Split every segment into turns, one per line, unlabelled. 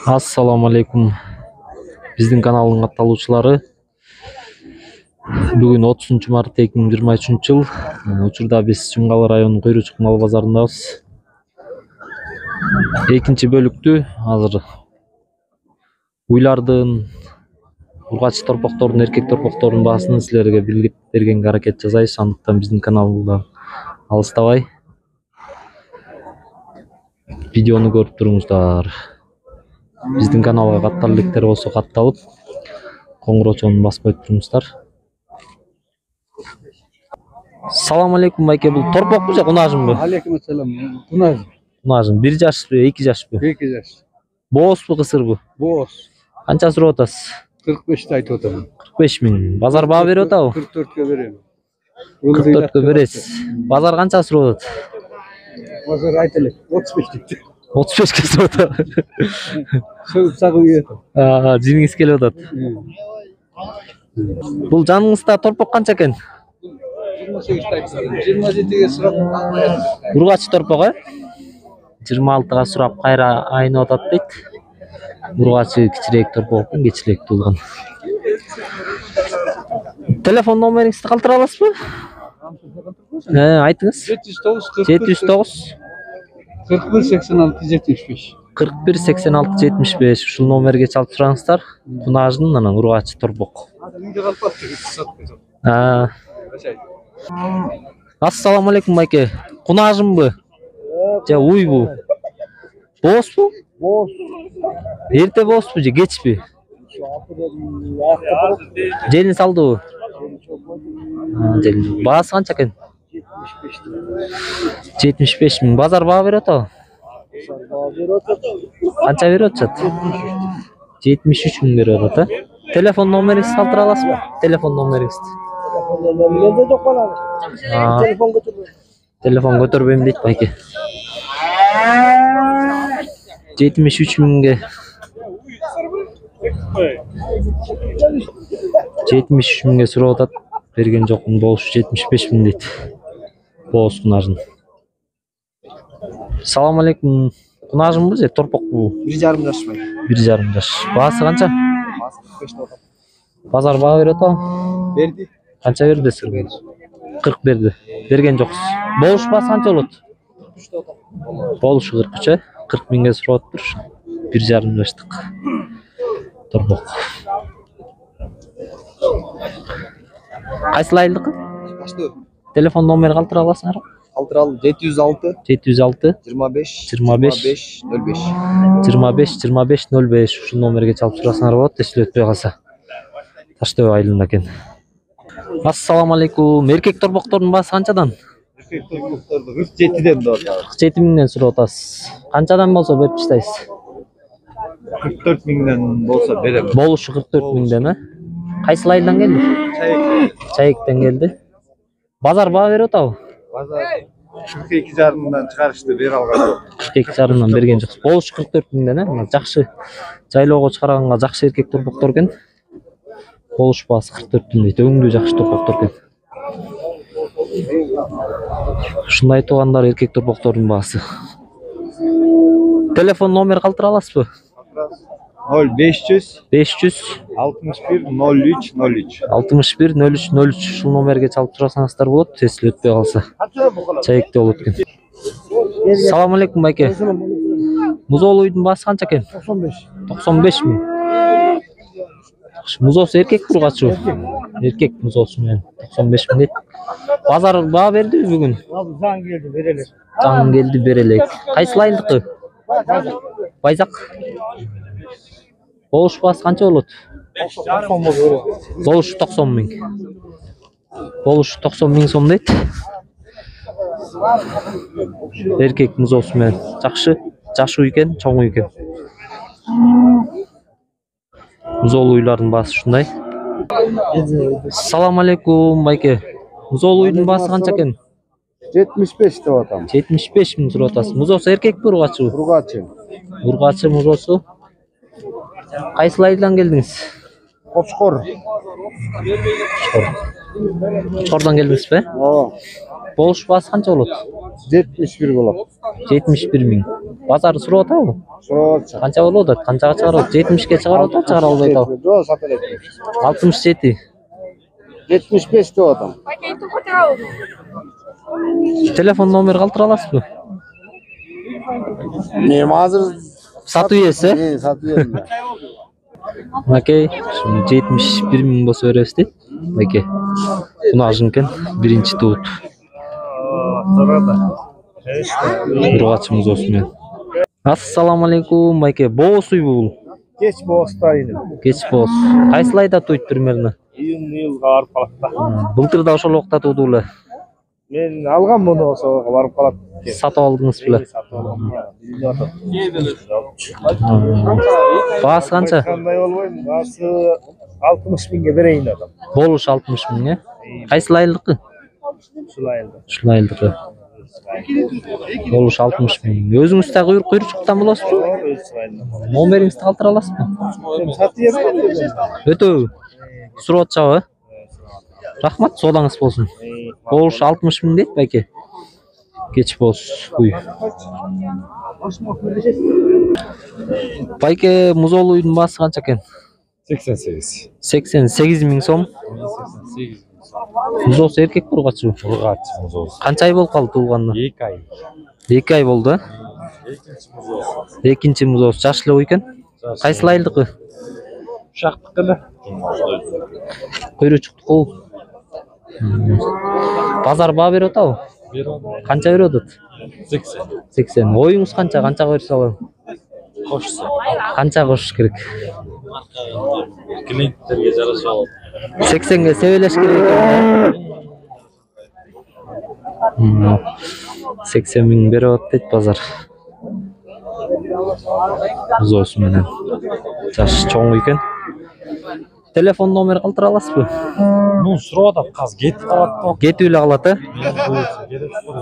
Assalamu alaikum. Биздин каналдын катталуучулары. Бүгүн 30 март 2023 жыл. Учурда биз Чыңгалы районунун Куйручук мал базарындабыз. Экинчи бөлүктү азыр уйлардын, ургач торпоктордун, эркек торпоктордун баасын силерге билдирип бергенге аракет жасайбыз. Андыктан биздин каналдан алыстабай видеону көрүп туруңуздар. Биздин каналга каттар электер болсо катталып, коңгуроо басып коюп туруңуздар. Салам алейкум байке, бул торпокпу же кунажынбы?
Алейкум ассалам. Кунажын.
Кунажын 1 жашпы, 2 жашпы?
2 жаш.
Бооспу, кысырбы?
Боос.
Канча сурап атасыз?
45 айтып атам.
45 миң. Базар баа берип атабы?
44 берем.
44 бересиз. Базар канча сурап атат?
Базар айтылып 35 депти.
35 сурап атат.
Сөгүп сагып ийет.
Жиниңиз келип атат. Бул жаныңызда торпок канча экен?
28 айтып. 27ге сурап алмайт.
Ургач торпок, 26га сурап кайра айнып атат дейт. Ургачы кичирээк торпок, кечирээк туулган. Телефон номериңизди калтыра аласызбы? Айтыңыз. 709
41 86 75.
41 86 75 ушул номерге чалып сураңыздар. Кунажын анан ургач торпок. Ассаламу алейкум байке. Кунажынбы? Же уйбу? Бооспу?
Боос.
Эрте бооспу же кечпи? Желин салдыбы? Желин. Баасы канча экен? 75 миң. Базар баа берип атабы? Канча берип атышат? 73 миң берип атат, Телефон номериңизди калтыра аласызбы? Телефон номериңизди. Телефон көтөрбөйм дейт байке. 73 миңге. 73 миңге сурап атат. Берген жокмун, болушу 75 миң дейт. Боос кунажын. Салам алейкум. Кунажынбы же торпокпу?
1,5 жаш бай.
1,5 жаш. Баасы канча?
Баасы 45 атат.
Базар баа берип атабы?
Берди.
Канча берди силерге? 40 берди. Берген жоксуз. Болуш баасы канча болот?
43 атат.
Болушу 43, 40 миңге сурап атыптыр. 1,5 жаштык торпок. Кайсыл айылдыкы?
Баштуу.
Телефон номери калтыра аласыңар?
Калтыралы 706
706
25
25
05.
25 25 05 ушул номерге чалып сурасаңар болот, эсил өтпөй калса. Таштөө айылында экен. Ассаламу алейкум. Эркек торпоктордун баасы канчадан?
Эркек торпокторду 47ден бар.
47 миңден сурап атасыз. Канчадан болсо берип таштайсыз?
44 миңден болсо берем.
Болушу 44 миңден, Кайсыл айылдан келди? Чайыктан келди. Базар баа берип атабы?
Базар 42,5-дан чыгарышты бере алган жок.
42,5-дан берген жоксуз. Болушу 44 миңден, Жакшы жайлоого чыгарганга жакшы эркек торпоктор экен. Болуш баасы 44 миң дейт. Өңдүү жакшы торпоктор экен. Ушундай айтылгандар эркек торпоктордун баасы. Телефон номер калтыра аласызбы?
0500
500
61 03 03.
61 03 03 ушул номерге чалып турасаңыздар болот, эсил өтпөй калса. Чайыкты болот экен. Салам алейкум байке. Музоолу уйдун баасы канча экен?
95.
95 миң. Музоосу эркек ургачы? Эркек музоосу менен 95 миң дейт. Базар баа бердиби бүгүн?
Заң келди берелек.
Заң келди берелек. Кайсыл айылдыкы? Байзак. Болуш баасы канча болот?
90 болот.
Болушу 90 миң. Болушу 90 миң сом дейт. Эркек музоосу менен жакшы, жашы экен, чоң экен. Музоолу уйлардын баасы ушундай. Салам алейкум байке. Музоолу уйдун баасы канча экен?
75 деп атам.
75 миң сурап атасыз. Музоосу эркекпи, ургачы?
Ургачы.
Ургачы музоосу. Кайсыл айылдан келдиңиз?
Кочкор.
Кочкордон келдиңизби? Болуш баасы канча болот?
71 болот.
71 миң. Базар сурап атабы?
Сурап атчы.
Канча болуп атат? Канчага чыгарат? 70ке чыгарып атат, чыгара албай атабы?
Жок, сата элек.
67.
75 деп атам.
Telefon номер калтыра аласызбы?
Мен азыр
Сатуу иеси?
сатып бердим.
Окей, 71 миң болсо беребиз дейт. Байке. Кунажын экен, биринчи туут. Ургачымыз осумен. Ассаламу алейкум, байке. Боос уйбу бул?
Кеч боостайын.
Кеч боос. Кайсыл айда туйт примерно?
Июнга барып калат.
Былтыр да ошол убакта тууду эле.
Мен алгам муну ошого барып калат.
Сатып алдыңыз беле? Баасы канча?
Кандай болбойм, баасы 60 миңге берейин адам.
Болуш 60 миң, Кайсыл айылдыкы? Ушул айылдыкы. Болуш 60 миң. Өзүңүз да куйручуктан болосузбу? Номериңизди калтыра аласызбы? Өтөбү? Сурап атчабы? Рахмат, соодаңыз болсун. Болуш 60 миң дейт байке. Кеч болс уй. Байке, музол уйдун баасы канча экен?
88.
88 миң сом. Музоосу эркек ургачы.
Ургач музоос.
Канча ай болуп калды туулганына?
2 ай.
2 ай болду. Экинчи музоос жаш эле экен. Кайсыл айылдыкы?
Ушактыкы эле.
Куйручуктуку. Базар баа берип атабы? Канча берип атат?
80.
80. Оюңуз канча? Канчага берсе алам?
Кошсо.
Канча кошуш керек?
Клиенттерге жараша алат.
80ге себелеш керек экен. 80 миң берип атат дейт базар. Музоосу менен. Жаш чоң экен. Телефон номер калтыра аласызбы?
Ну, сурап атат, казыр кетип калат да.
Кетип эле калат,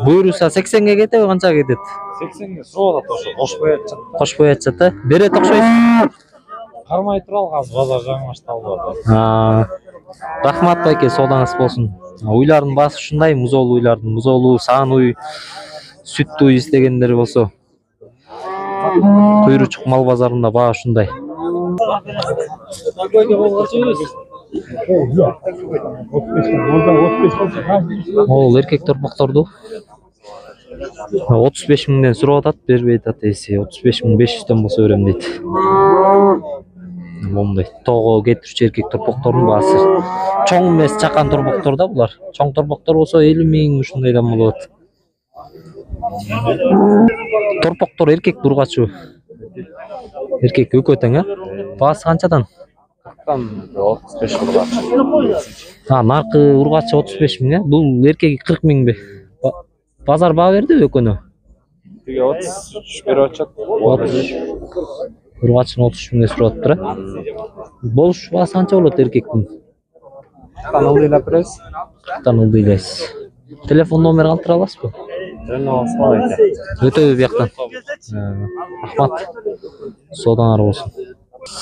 Буйруса 80ге кетеби, канчага кетет?
80ге сурап атат, ошо кошпой атчат.
Кошпой атчат, Берет окшойсуз?
Кармай туралы казыр базар жаңы башталды.
Рахмат байке, соодаңыз болсун. Уйлардын баасы ушундай, музол уйлардын. Музолу, саан уй, сүт уй истегендер болсо. Куйручук мал базарында баа ушундай. Ол эркек торпокторду 35 миңден сурап атат, бербей атат эси. 35 миң 500дөн болсо берем дейт. Момундай тоого кетирүүчү эркек торпоктордун баасы. Чоң эмес, чакан торпоктор да булар. Чоң торпоктор болсо 50 миң ушундайдан болот. Торпоктор эркек ургачу. Эркек экөө тең, Баасы канчадан?
35 ургач.
Наркы ургачы 35 миң, Бул эркеги 40 миңби? Базар баа бердиби экөөнө?
Тиги 33 берип атчат.
Ургачын 33 миңге сурап атыптыр. Болуш баасы канча болот эркектин?
40 ылдыйлап беребиз.
40 ылдыйлайсыз. Телефон номер калтыра аласызбы? Өтөбү бияктан. Рахмат. Соодаңар болсун.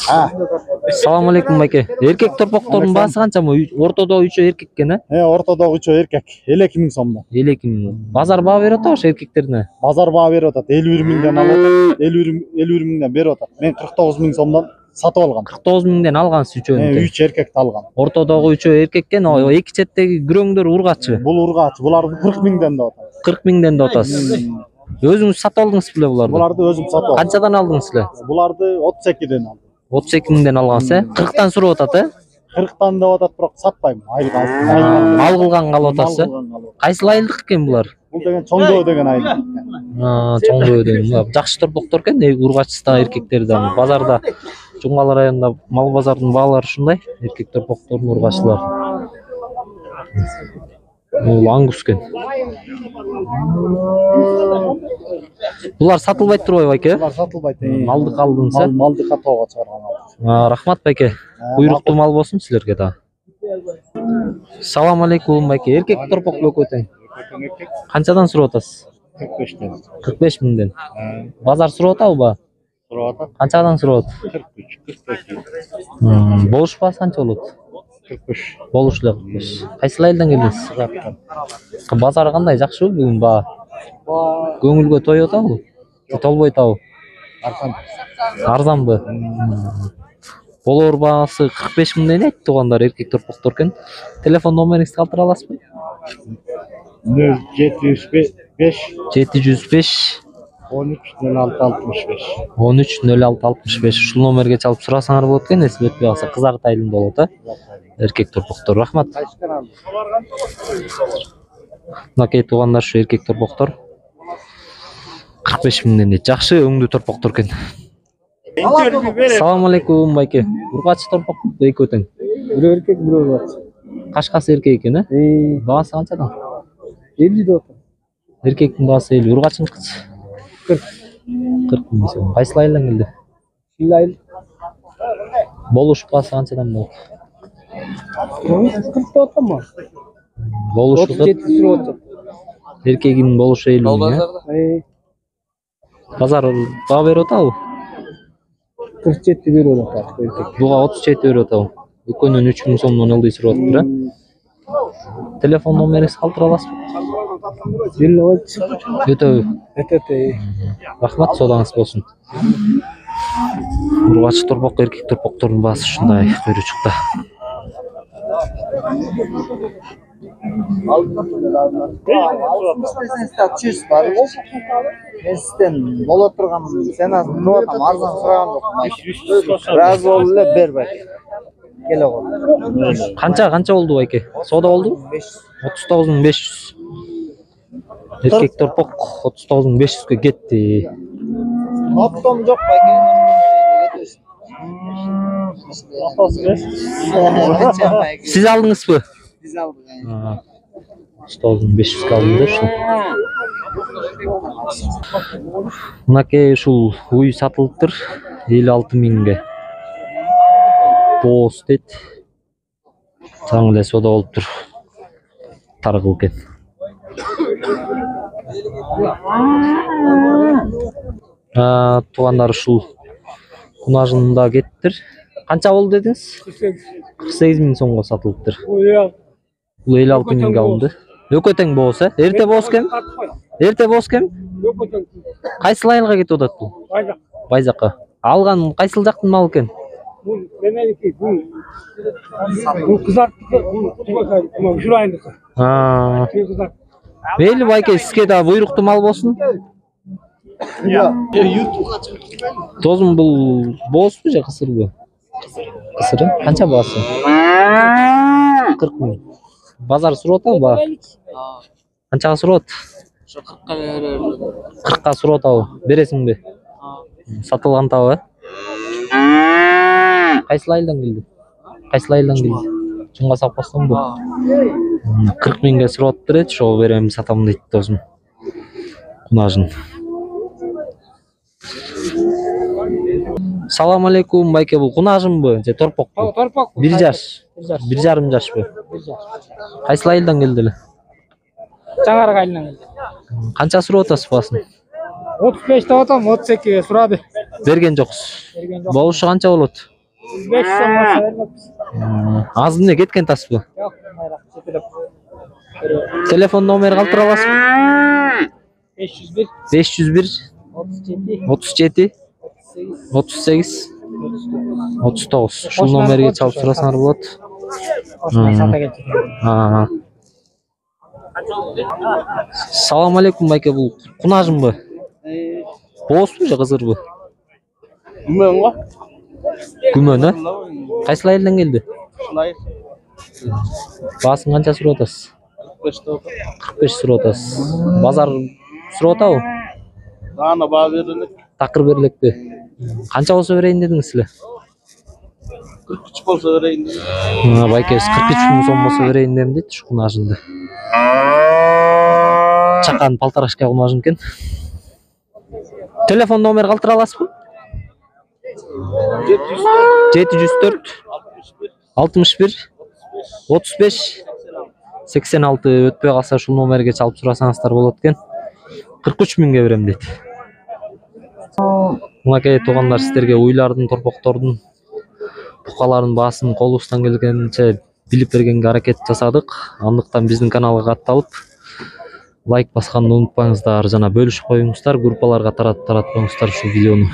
Assalamu alaikum байке. Эркек торпоктордун баасы канча? Ортодо 3 эркек экен,
Ортодо 3 эркек 52 миң сомдон.
52 миң. Базар баа берип атабы ошо эркектерине?
Базар баа берип атат. 51 миңден алып, 51 миңден берип атат. Мен 49 миң сомдон сатып алгам.
49 миңден алгансыз үчөөнү.
3 эркекти алгам.
Ортодогу 3 эркек экен, эки четтеги күрөңдөр ургачы.
Бул ургач, буларды 40 миңден деп атат.
40 миңден деп атасыз. Өзүңүз сатып алдыңыз беле буларды?
Буларды өзүм сатып алдым.
Канчадан алдыңыз эле?
Буларды 32ден алдым.
32 миңден алгансыз, 40тан сурап атат,
40тан деп атат, бирок сатпайм. Айылга.
Мал кылган калып атасыз. Кайсыл айылдык экен булар?
Бул деген чоңдоо деген айыл.
Чоңдоо деген. Жакшы торпоктор экен, ургачысы да эркектери да. Базарда Жумгал районунда мал базардын баалары ушундай, эркек торпоктордун ургачылар. Бул аңгус экен. Булар сатылбайт турбайбы байке?
Булар сатылбайт.
Малдык алдыңыз,
Малдыкка тоого чыгарган алдым.
Рахмат байке. Буйруктуу мал болсун силерге да. Салам алейкум байке. Эркек торпок экөө тең. Канчадан сурап атасыз?
45ден.
45 миңден. Базар сурап атабы?
Сурап атат.
Канчадан сурап атат?
43, 42.
Болуш баасы канча болот?
43.
Болуш эле 45. Кайсыл айылдан келдиңиз? Базар кандай, жакшыбы бүгүн баа? Көңүлгө тоюп атабы? толбойт абы. Арзанбы? Болор бағасы 45 мыңдан айтты туғандар еркек торпоқтор екен. Телефон номеріңізді қалтыра аласыз ба?
0705
705
13 06 65.
13 06 65 ушул номерге чалып сурасаңар болот экен. Эсип өтпөй калса кызар тайылында болот, а? Эркек торпоктор. Рахмат. Мынакей туугандар ушу эркек торпоктор 45 мыңдан дейт. Жакшы өңдүү торпоктор экен. Салам алейкум байке. Ургачы торпок экөө тең.
Бирөө эркек, бирөө ургач.
Кашкасы эркек экен, э? Баасы канчадан?
50 деп атат.
Эркектин баасы 50, ургачыныкычы 40 миң сом. Кайсыл айылдан келди?
Айыл.
Болуш баасы канчадан болот?
40 деп атамы?
Болушу
37 сурап атат.
эркегинин болушу 50 миң. Базар баа берип атабы?
47 берип атат эркек.
Буга 37 берип атабы? Экөөнүн 3 миң сомдон ылдый сурап атыптыр, а? Телефон номериңизди калтыра аласызбы?
53
Өтөбү.
Өтөтөй.
Рахмат, содаңыз болсун. Ургачы торпок, эркек торпоктордун баасы ушундай көйрөчүкта.
Сен бола турган, сен азын арзан сураган жок. Раз болду эле бербей. Келе кол.
Канча болду байке? Сода болду? 39500. Эркек торпок 39500га кетти.
Оптом жок байке.
Сиз алдыңызбы?
Биз алдык.
39500га алынды ушул. Мынакей ушул уй сатылыптыр 56 миңге. Боос дейт. Таң эле сода болуптур. Таргыл экен. Туугандар ушул кунажында кеттир. Канча болду дедиңиз? 48 миң сомго сатылыптыр. Бул 56 миңге алынды. Өкө тең боос, э? Эрте боос кем? Эрте боос кем? Кайсыл айылга кетип атат бул? Байзакка. Алган кайсыл жактын малы экен?
Бул мененики, бул кызарттык, бул ушул айылдыкы. Кызарт.
Мейли байке, сизге да буйруктуу мал болсун. Тозун бул боосбу же кысырбы? Кысыр, канча баасы? 40 миң. Базар сурап атабы ба? Канчага сурап атат?
Ошо 40ка берер.
40ка сурап атабы? Бересиңби? Сатылгантабы, э? Кайсыл айылдан келди? Кайсыл айылдан келди? Чуңга сапкастанбы? 40 миңге сурап атыптыр, ошого берем, сатам дейт досум. Кунажын. Салам алейкум байке, бул кунажынбы же торпокпу?
Торпок.
1 жаш. 1,5 жашпы? Кайсыл айылдан келди эле?
Чаңарак айылынан келди.
Канча сурап атасыз баасын?
35 деп атам, 32 сурады.
Берген жоксуз. Болушу канча болот?
5 сомго бермекпиз.
Аз эмне кеткен тасбы?
Жок, майрак жетелеп.
Телефон номери калтыра аласызбы?
501
501
37
37 38 39. Ушул номерге чалып сурасаңар болот.
сата кетти.
Салам алейкум байке, бул кунажынбы? Боосбу же кызырбы?
Күмөн го.
Күмөн, э? Кайсыл айылдан келди?
Ушулай.
Баасын канча сурап атасыз?
45 деп атат.
45 сурап атасыз. Базар сурап атабы?
Аны баа берилет.
Такыр берилекпи? Канча болсо берейин дедиңиз эле?
43 болсо берейин.
Байке 43 миң сом болсо берейин дедим дейт ушу кунажынды. Чакан полторашка кунажын экен. Телефон номер калтыра аласызбы? 704 61 35 86. Өтпөй калса ушул номерге чалып сурасаңыздар болот экен. 43 миңге берем дейт. Мынакей туугандар, сиздерге уйлардын, торпоктордун, букалардын баасын колубуздан келгенче билип бергенге аракет жасадык. Андыктан биздин каналга катталып, лайк басқанды унутпаңыздар жана бөлүшүп коюңуздар, группаларга таратпаңыздар ушу видеону.